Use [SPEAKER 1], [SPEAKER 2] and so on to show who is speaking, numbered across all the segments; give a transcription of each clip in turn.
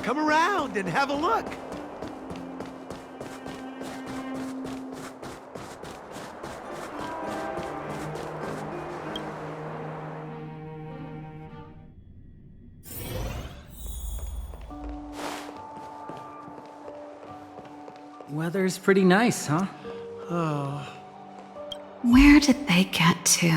[SPEAKER 1] come around and have a look.
[SPEAKER 2] Weather's pretty nice, huh?
[SPEAKER 1] Oh.
[SPEAKER 3] Where did they get to?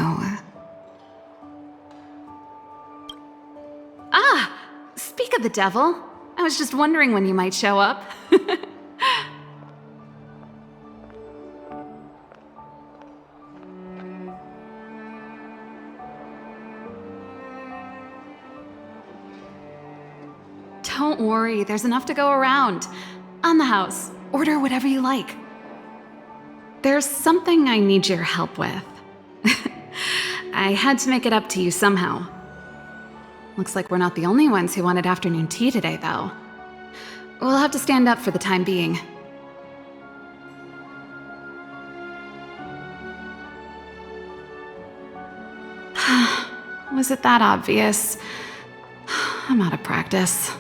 [SPEAKER 3] Ah! Speak of the devil. I was just wondering when you might show up. Don't worry, there's enough to go around. On the house, order whatever you like. There's something I need your help with. I had to make it up to you somehow. Looks like we're not the only ones who wanted afternoon tea today, though. We'll have to stand up for the time being. Was it that obvious? I'm out of practice.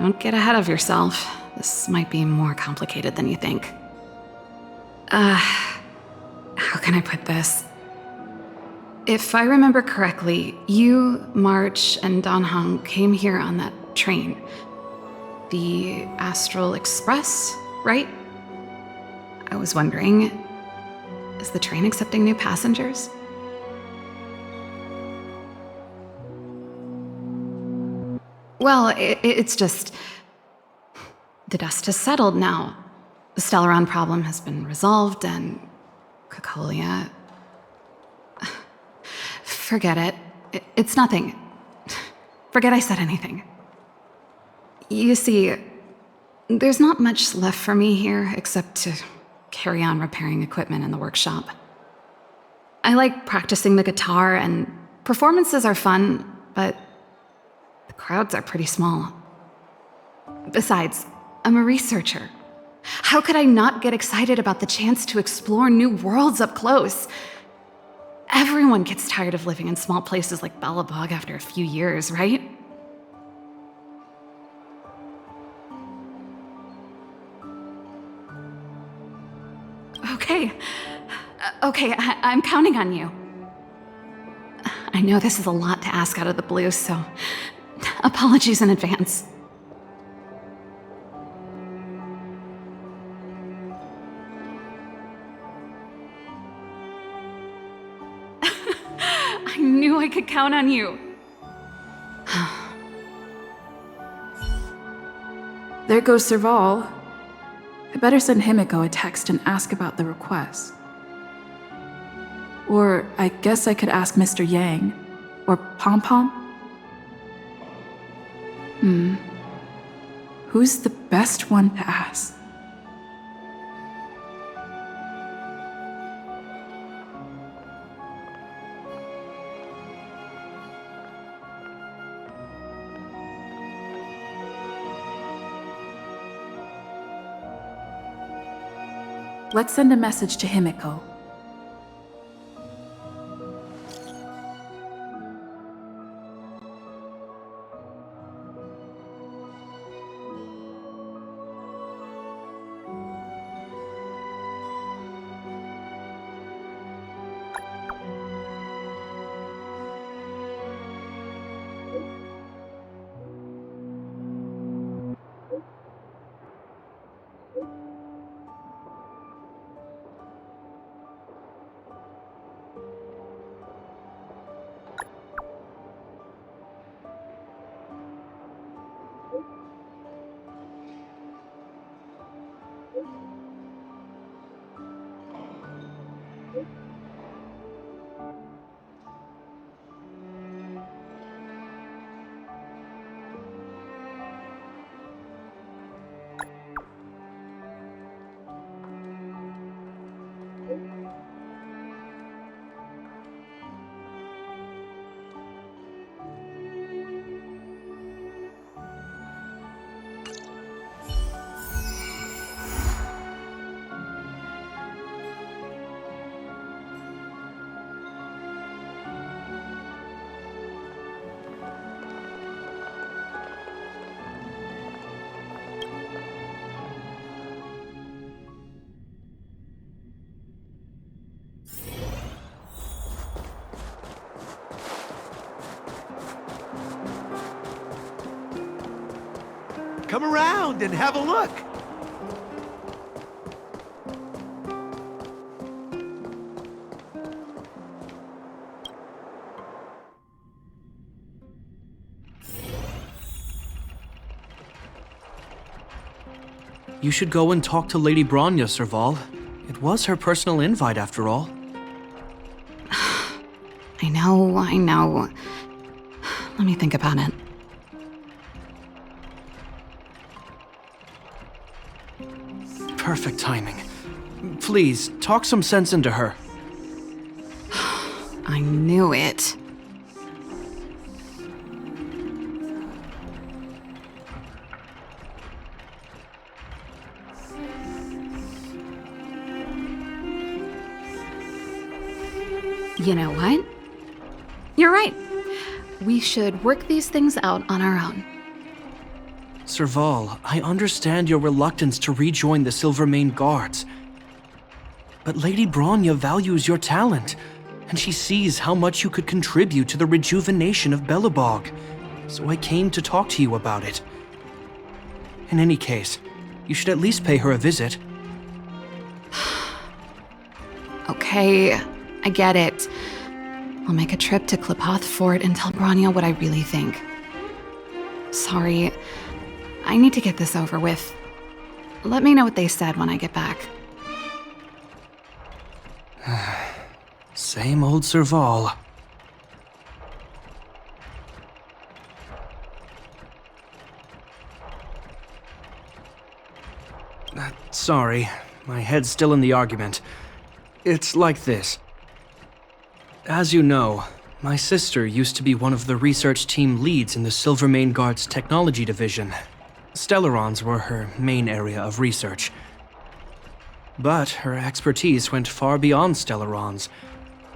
[SPEAKER 3] Don't get ahead of yourself. This might be more complicated than you think. How can I put this? If I remember correctly, you, March, and Don Hong came here on that train. The Astral Express, right? I was wondering, is the train accepting new passengers? Well, it's just... the dust has settled now. The Stellaron problem has been resolved, and... Cocolia... Forget it. It's nothing. Forget I said anything. You see, there's not much left for me here except to carry on repairing equipment in the workshop. I like practicing the guitar, and performances are fun, but the crowds are pretty small. Besides, I'm a researcher. How could I not get excited about the chance to explore new worlds up close? Everyone gets tired of living in small places like Belobog after a few years, right? Okay, I'm counting on you. I know this is a lot to ask out of the blue, so apologies in advance. I knew I could count on you.
[SPEAKER 4] There goes Serval. I better send Himiko a text and ask about the request. Or I guess I could ask Mr. Yang. Or Pom Pom. Who's the best one to ask? Let's send a message to Himiko.
[SPEAKER 1] Come around and have a look.
[SPEAKER 5] You should go and talk to Lady Bronya, Serval. It was her personal invite, after all.
[SPEAKER 3] I know. Let me think about it.
[SPEAKER 5] Perfect timing. Please, talk some sense into her.
[SPEAKER 3] I knew it. You know what? You're right. We should work these things out on our own.
[SPEAKER 5] Serval, I understand your reluctance to rejoin the Silvermane Guards. But Lady Bronya values your talent, and she sees how much you could contribute to the rejuvenation of Belobog. So I came to talk to you about it. In any case, you should at least pay her a visit.
[SPEAKER 3] Okay, I get it. I'll make a trip to Klipoth Fort and tell Bronya what I really think. Sorry, I need to get this over with. Let me know what they said when I get back.
[SPEAKER 5] Same old Serval. Sorry, my head's still in the argument. It's like this. As you know, my sister used to be one of the research team leads in the Silvermane Guard's technology division. Stellarons were her main area of research. But her expertise went far beyond Stellarons.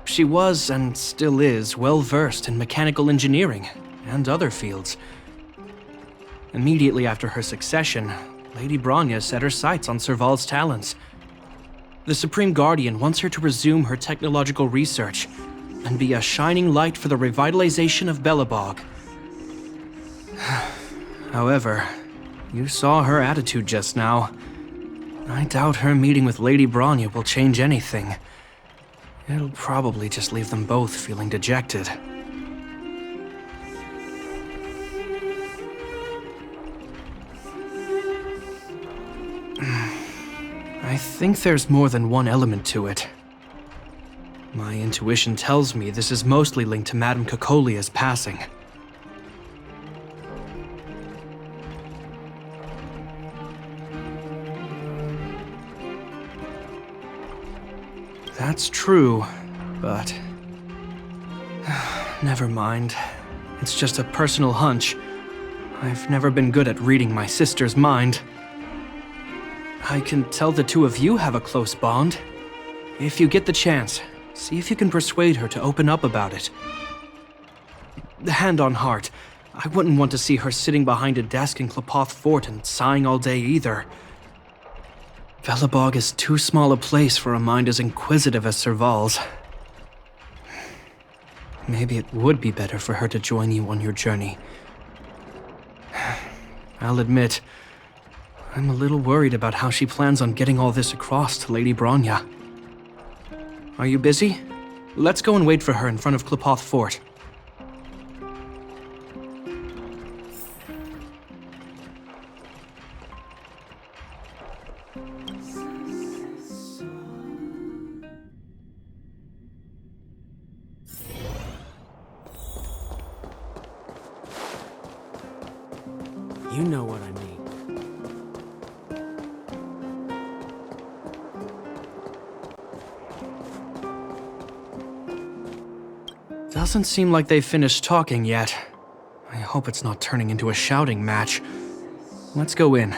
[SPEAKER 5] She was, and still is, well-versed in mechanical engineering and other fields. Immediately after her succession, Lady Bronya set her sights on Serval's talents. The Supreme Guardian wants her to resume her technological research and be a shining light for the revitalization of Belobog. However, you saw her attitude just now. I doubt her meeting with Lady Bronya will change anything. It'll probably just leave them both feeling dejected. I think there's more than one element to it. My intuition tells me this is mostly linked to Madame Cocolia's passing. That's true, but... never mind. It's just a personal hunch. I've never been good at reading my sister's mind. I can tell the two of you have a close bond. If you get the chance, see if you can persuade her to open up about it. Hand on heart, I wouldn't want to see her sitting behind a desk in Klipoth Fort and sighing all day either. Belobog is too small a place for a mind as inquisitive as Serval's. Maybe it would be better for her to join you on your journey. I'll admit, I'm a little worried about how she plans on getting all this across to Lady Bronya. Are you busy? Let's go and wait for her in front of Klipoth Fort. You know what I mean. Doesn't seem like they've finished talking yet. I hope it's not turning into a shouting match. Let's go in.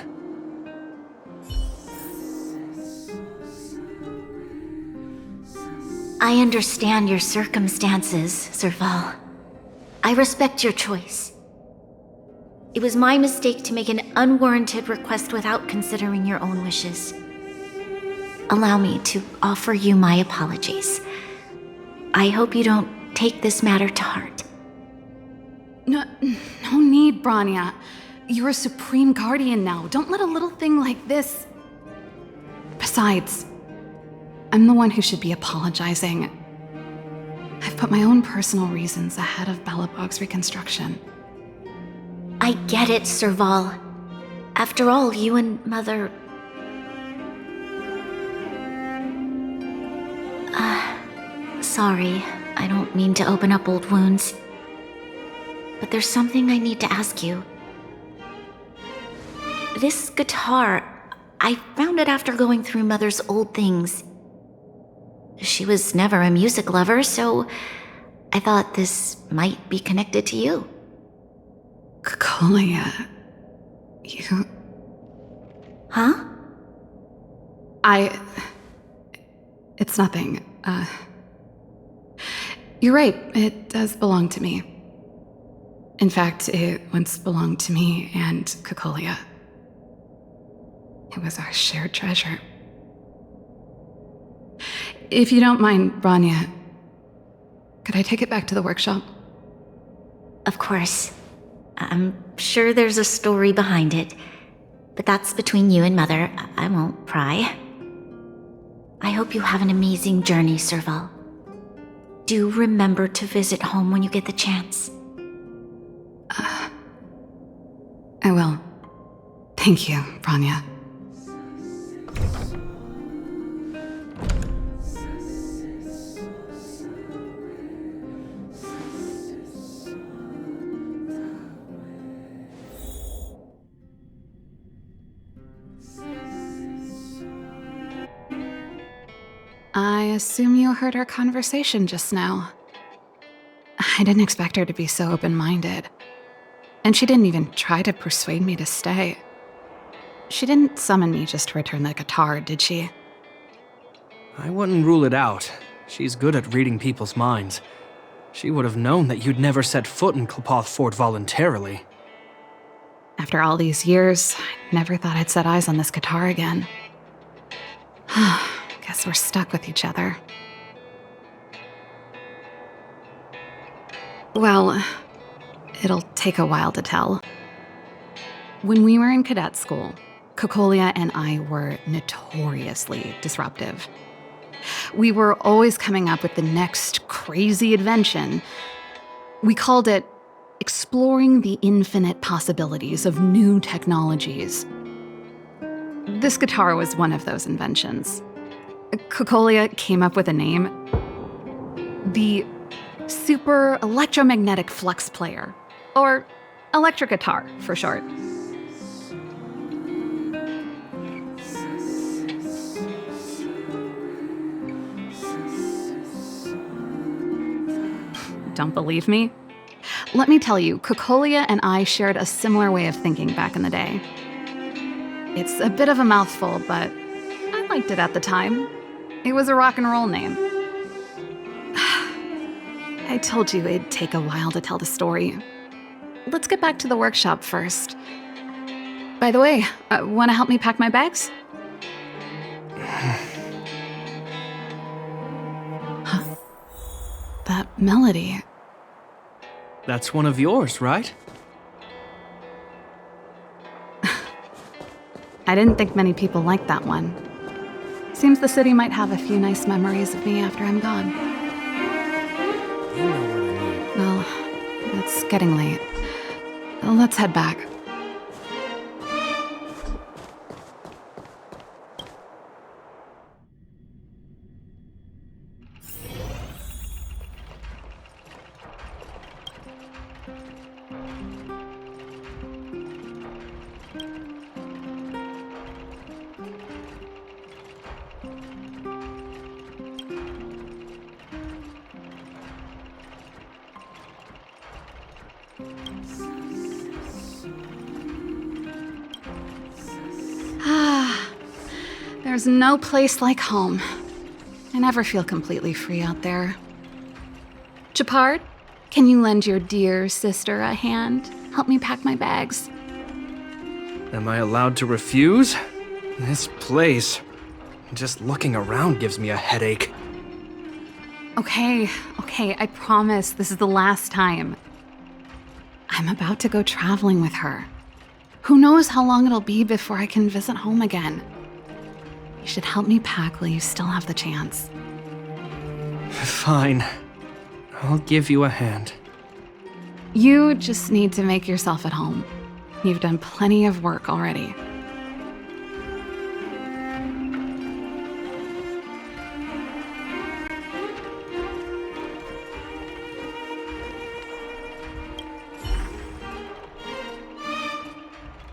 [SPEAKER 6] I understand your circumstances, Serval. I respect your choice. It was my mistake to make an unwarranted request without considering your own wishes. Allow me to offer you my apologies. I hope you don't take this matter to heart.
[SPEAKER 3] No need, Bronya. You're a supreme guardian now. Don't let a little thing like this... Besides, I'm the one who should be apologizing. I've put my own personal reasons ahead of Belobog's reconstruction.
[SPEAKER 6] I get it, Serval. After all, you and Mother... Sorry, I don't mean to open up old wounds. But there's something I need to ask you. This guitar, I found it after going through Mother's old things. She was never a music lover, so I thought this might be connected to you.
[SPEAKER 3] Cocolia... You...
[SPEAKER 6] Huh?
[SPEAKER 3] It's nothing. You're right, it does belong to me. In fact, it once belonged to me and Cocolia. It was our shared treasure. If you don't mind, Branya, could I take it back to the workshop?
[SPEAKER 6] Of course. I'm sure there's a story behind it, but that's between you and Mother. I won't pry. I hope you have an amazing journey, Serval. Do remember to visit home when you get the chance.
[SPEAKER 3] I will. Thank you, Branya. I assume you heard our conversation just now. I didn't expect her to be so open-minded. And she didn't even try to persuade me to stay. She didn't summon me just to return the guitar, did she?
[SPEAKER 5] I wouldn't rule it out. She's good at reading people's minds. She would have known that you'd never set foot in Clopoth Fort voluntarily.
[SPEAKER 3] After all these years, I never thought I'd set eyes on this guitar again. Guess we're stuck with each other. Well, it'll take a while to tell. When we were in cadet school, Cocolia and I were notoriously disruptive. We were always coming up with the next crazy invention. We called it exploring the infinite possibilities of new technologies. This guitar was one of those inventions. Cocolia came up with a name. The Super Electromagnetic Flux Player, or electric guitar for short. Don't believe me? Let me tell you, Cocolia and I shared a similar way of thinking back in the day. It's a bit of a mouthful, but I liked it at the time. It was a rock and roll name. I told you it'd take a while to tell the story. Let's get back to the workshop first. By the way, want to help me pack my bags? Huh. That melody.
[SPEAKER 5] That's one of yours, right?
[SPEAKER 3] I didn't think many people liked that one. Seems the city might have a few nice memories of me after I'm gone.
[SPEAKER 5] You know what I mean.
[SPEAKER 3] Well, it's getting late. Let's head back. There's no place like home. I never feel completely free out there. Chapard, can you lend your dear sister a hand? Help me pack my bags.
[SPEAKER 5] Am I allowed to refuse? This place, just looking around gives me a headache.
[SPEAKER 3] Okay, I promise this is the last time. I'm about to go traveling with her. Who knows how long it'll be before I can visit home again. You should help me pack while you still have the chance.
[SPEAKER 5] Fine. I'll give you a hand.
[SPEAKER 3] You just need to make yourself at home. You've done plenty of work already.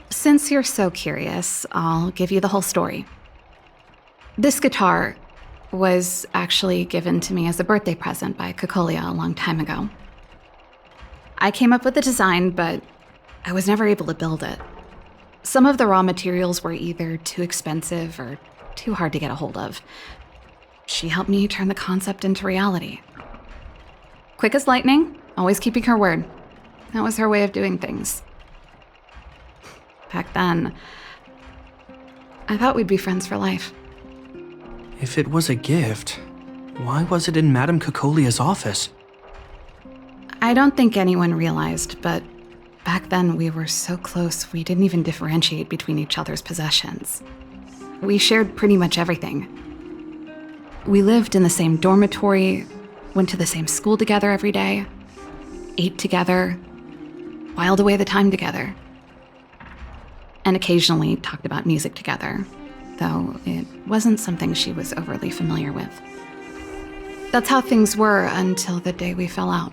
[SPEAKER 3] Since you're so curious, I'll give you the whole story. This guitar was actually given to me as a birthday present by Cocolia a long time ago. I came up with the design, but I was never able to build it. Some of the raw materials were either too expensive or too hard to get a hold of. She helped me turn the concept into reality. Quick as lightning, always keeping her word. That was her way of doing things. Back then, I thought we'd be friends for life.
[SPEAKER 5] If it was a gift, why was it in Madame Cocolia's office?
[SPEAKER 3] I don't think anyone realized, but back then we were so close we didn't even differentiate between each other's possessions. We shared pretty much everything. We lived in the same dormitory, went to the same school together every day, ate together, whiled away the time together, and occasionally talked about music together, though it wasn't something she was overly familiar with. That's how things were until the day we fell out.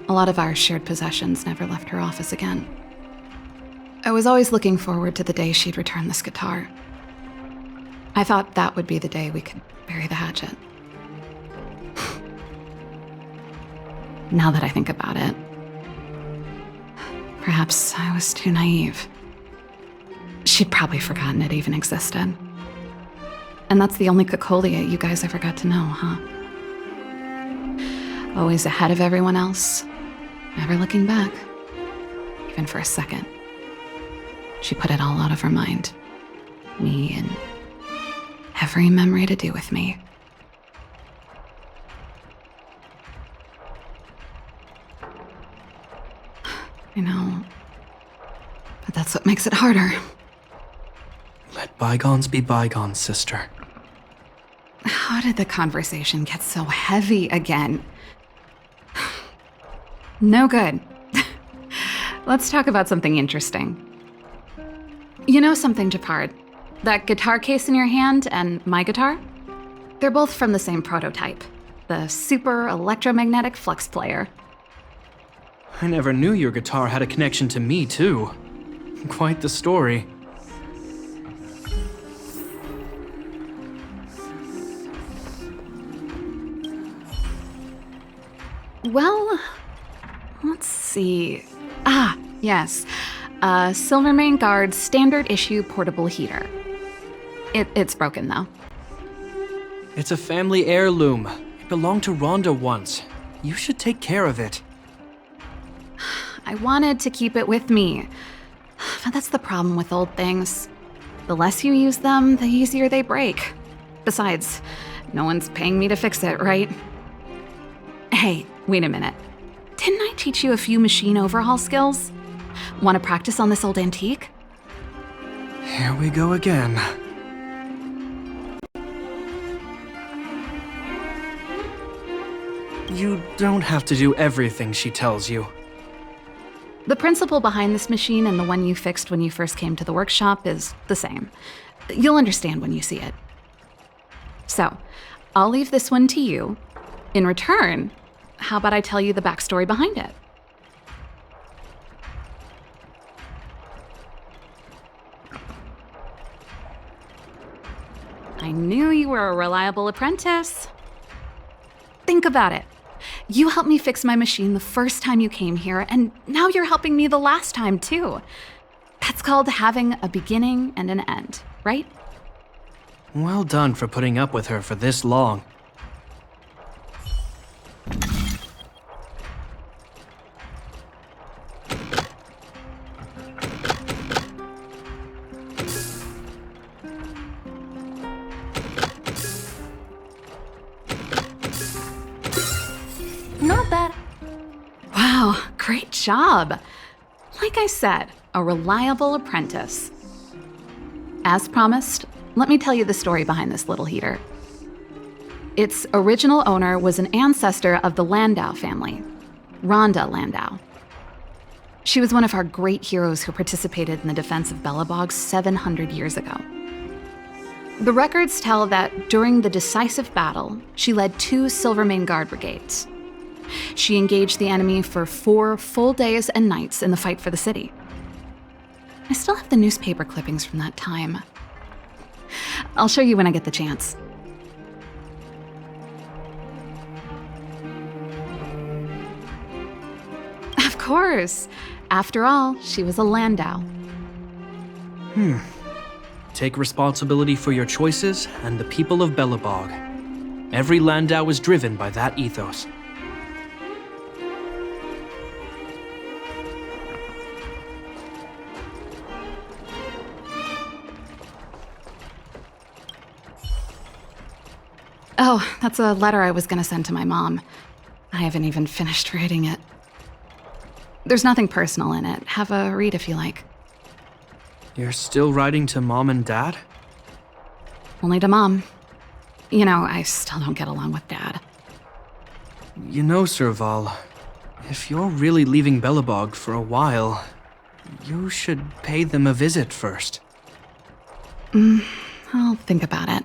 [SPEAKER 3] A lot of our shared possessions never left her office again. I was always looking forward to the day she'd return this guitar. I thought that would be the day we could bury the hatchet. Now that I think about it, perhaps I was too naive. She'd probably forgotten it even existed. And that's the only Cocolia you guys ever got to know, huh? Always ahead of everyone else, never looking back, even for a second. She put it all out of her mind. Me and every memory to do with me. I know, but that's what makes it harder.
[SPEAKER 5] Let bygones be bygones, sister.
[SPEAKER 3] How did the conversation get so heavy again? No good. Let's talk about something interesting. You know something, Japard? That guitar case in your hand and my guitar? They're both from the same prototype, the Super Electromagnetic Flux Player.
[SPEAKER 5] I never knew your guitar had a connection to me, too. Quite the story.
[SPEAKER 3] Well, let's see. Ah, yes. Silvermane Guard's standard issue portable heater. It's broken, though.
[SPEAKER 5] It's a family heirloom. It belonged to Rhonda once. You should take care of it.
[SPEAKER 3] I wanted to keep it with me. But that's the problem with old things. The less you use them, the easier they break. Besides, no one's paying me to fix it, right? Hey, wait a minute. Didn't I teach you a few machine overhaul skills? Want to practice on this old antique?
[SPEAKER 5] Here we go again. You don't have to do everything she tells you.
[SPEAKER 3] The principle behind this machine and the one you fixed when you first came to the workshop is the same. You'll understand when you see it. So, I'll leave this one to you. In return, how about I tell you the backstory behind it? I knew you were a reliable apprentice. Think about it. You helped me fix my machine the first time you came here, and now you're helping me the last time, too. That's called having a beginning and an end, right?
[SPEAKER 5] Well done for putting up with her for this long.
[SPEAKER 6] Not bad.
[SPEAKER 3] Wow, great job. Like I said, a reliable apprentice. As promised, let me tell you the story behind this little heater. Its original owner was an ancestor of the Landau family, Rhonda Landau. She was one of our great heroes who participated in the defense of Belobog 700 years ago. The records tell that during the decisive battle, she led 2 Silvermane Guard brigades. She engaged the enemy for 4 full days and nights in the fight for the city. I still have the newspaper clippings from that time. I'll show you when I get the chance. Of course. After all, she was a Landau.
[SPEAKER 5] Take responsibility for your choices and the people of Belobog. Every Landau is driven by that ethos.
[SPEAKER 3] Oh, that's a letter I was gonna send to my mom. I haven't even finished writing it. There's nothing personal in it. Have a read if you like.
[SPEAKER 5] You're still writing to Mom and Dad?
[SPEAKER 3] Only to Mom. You know, I still don't get along with Dad.
[SPEAKER 5] You know, Serval, if you're really leaving Belobog for a while, you should pay them a visit first.
[SPEAKER 3] I'll think about it.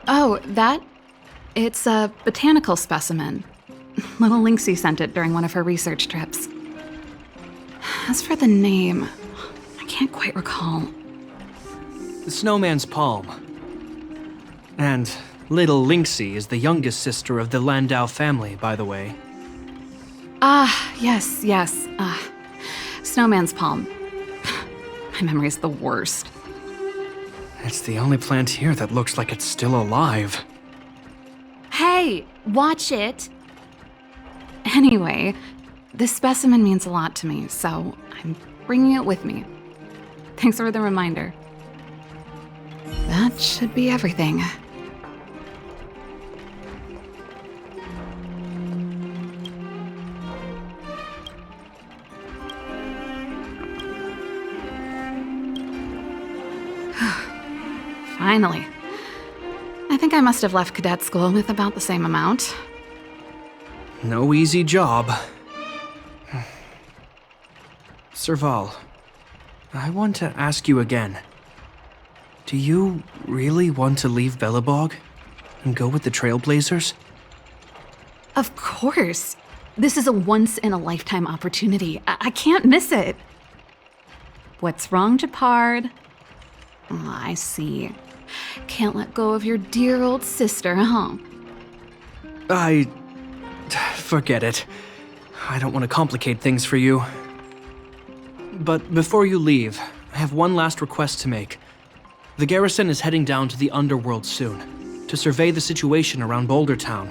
[SPEAKER 3] Oh, it's a botanical specimen. Little Lynxie sent it during one of her research trips. As for the name, I can't quite recall.
[SPEAKER 5] The Snowman's Palm. And little Lynxie is the youngest sister of the Landau family, by the way.
[SPEAKER 3] Yes. Snowman's Palm. My memory's the worst.
[SPEAKER 5] It's the only plant here that looks like it's still alive.
[SPEAKER 3] Hey, watch it! Anyway, this specimen means a lot to me, so I'm bringing it with me. Thanks for the reminder. That should be everything. Finally. I think I must have left cadet school with about the same amount.
[SPEAKER 5] No easy job. Serval, I want to ask you again. Do you really want to leave Belobog and go with the Trailblazers?
[SPEAKER 3] Of course. This is a once-in-a-lifetime opportunity. I can't miss it. What's wrong, Japard? Oh, I see. Can't let go of your dear old sister, huh?
[SPEAKER 5] Forget it. I don't want to complicate things for you. But before you leave, I have one last request to make. The garrison is heading down to the underworld soon, to survey the situation around Boulder Town.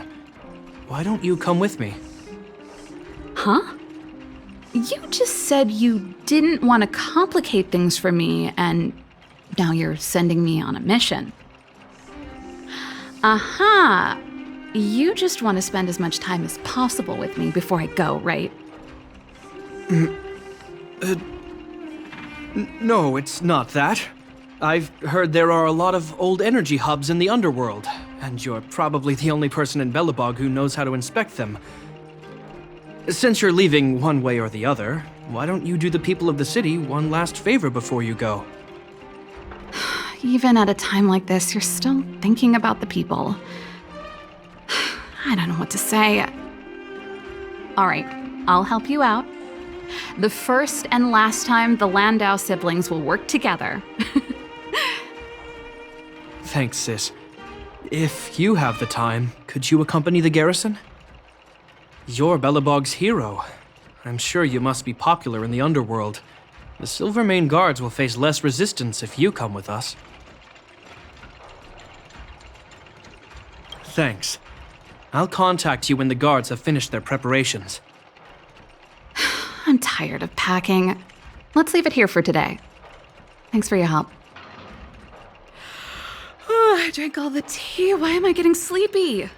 [SPEAKER 5] Why don't you come with me?
[SPEAKER 3] Huh? You just said you didn't want to complicate things for me, and now you're sending me on a mission. Aha! You just want to spend as much time as possible with me before I go, right?
[SPEAKER 5] No, it's not that. I've heard there are a lot of old energy hubs in the underworld, and you're probably the only person in Belobog who knows how to inspect them. Since you're leaving one way or the other, why don't you do the people of the city one last favor before you go?
[SPEAKER 3] Even at a time like this, you're still thinking about the people. I don't know what to say. All right, I'll help you out. The first and last time the Landau siblings will work together.
[SPEAKER 5] Thanks, sis. If you have the time, could you accompany the garrison? You're Belobog's hero. I'm sure you must be popular in the underworld. The Silvermane Guards will face less resistance if you come with us. Thanks. I'll contact you when the guards have finished their preparations.
[SPEAKER 3] I'm tired of packing. Let's leave it here for today. Thanks for your help. drank all the tea. Why am I getting sleepy?